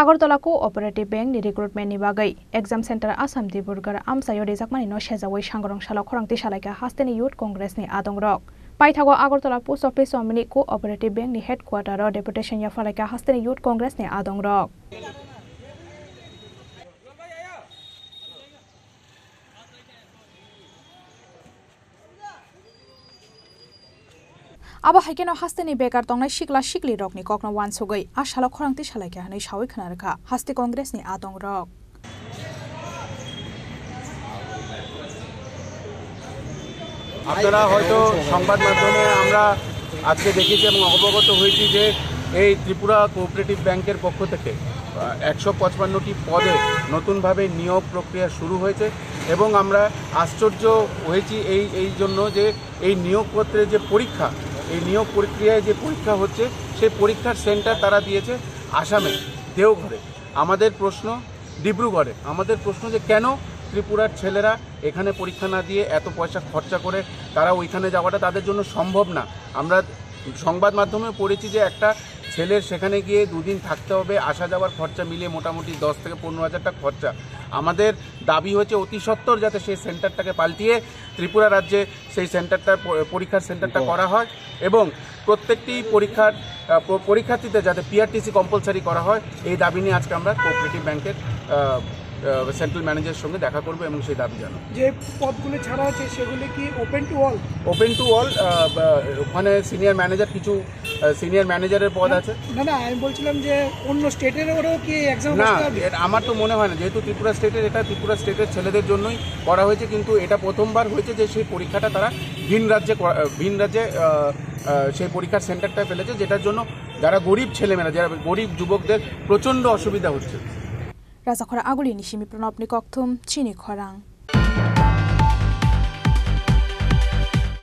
Agartala Co-operative Bank ni recruitment ni bagai exam center Assam Dibrugarh Amsayo rejakmani no sejawai sangrong sala khorangti salaika hasteni youth congress ni adongrok paithago Agartala post office omni Co-operative Bank ni headquarter ro deputation ya falaika hasteni youth congress ni adongrok Aba haikeno hasteni bekar tongnai sikla sikli rokni kokno wansogoi asala khorangti salaika hanai sawai khanarkha hasti congress ni adongrok আপনারা হয়তো সংবাদ মাধ্যমে আমরা আজকে দেখেছি এবং অবগত হয়েছি যে এই ত্রিপুরা কোঅপারেটিভ ব্যাংকের পক্ষ থেকে 155টি পদে নতুনভাবে নিয়োগ প্রক্রিয়া শুরু হয়েছে এবং আমরা আশ্চর্য হয়েছি এই জন্য যে এই নিয়োগপত্রের যে পরীক্ষা এই নিয়োগ প্রক্রিয়ায় যে পরীক্ষা হচ্ছে সেই পরীক্ষার সেন্টার তারা দিয়েছে আসামে দেওঘরে আমাদের প্রশ্ন ডিব্রুগড়ে আমাদের প্রশ্ন যে কেন ত্রিপুরার ছেলেরা এখানে পরীক্ষা না দিয়ে এত পয়সা খরচা করে তারা ওইখানে যাওয়াটা তাদের জন্য সম্ভব না আমরা সংবাদ মাধ্যমে পড়েছি যে একটা ছেলের সেখানে গিয়ে দুদিন থাকতে হবে আসা যাওয়ার খরচা মিলিয়ে মোটামুটি 10 থেকে 15,000 টাকা খরচা আমাদের দাবি হচ্ছে অতি সত্বর যাতে সেই সেন্টারটাকে পাল্টিয়ে ত্রিপুরা রাজ্যে সেই সেন্টারটা পরীক্ষার সেন্টারটা করা হয় এবং প্রত্যেকটি পরীক্ষার্থীদের যাতে পিআরটিসি কম্পালসারি করা হয় এই দাবি নিয়ে আজকে আমরা কোঅপারেটিভ ব্যাংকের সেন্ট্রাল ম্যানেজারের সঙ্গে দেখা করব এবং সেই দাবি জানাবো যে পদগুলো ছাড়া আছে সেগুলো কি ওপেন টু অল ওখানে সিনিয়র ম্যানেজার কিছু সিনিয়র ম্যানেজারের পদ আছে না আমি বলছিলাম যে অন্য স্টেটের ওরাও কি এক্সাম না আমার তো মনে হয় না যেহেতু ত্রিপুরা স্টেটের ছেলেদের জন্যই করা হয়েছে কিন্তু এটা প্রথমবার হয়েছে যে সেই পরীক্ষাটা তারা ভিন রাজ্যে সেই পরীক্ষার সেন্টারটা ফেলেছে যেটার জন্য যারা গরিব ছেলেমেয়েরা যারা গরিব যুবকদের প্রচণ্ড অসুবিধা হচ্ছে Razakhora Aguli Nishimi Pranop Nikokthum Chini Khorang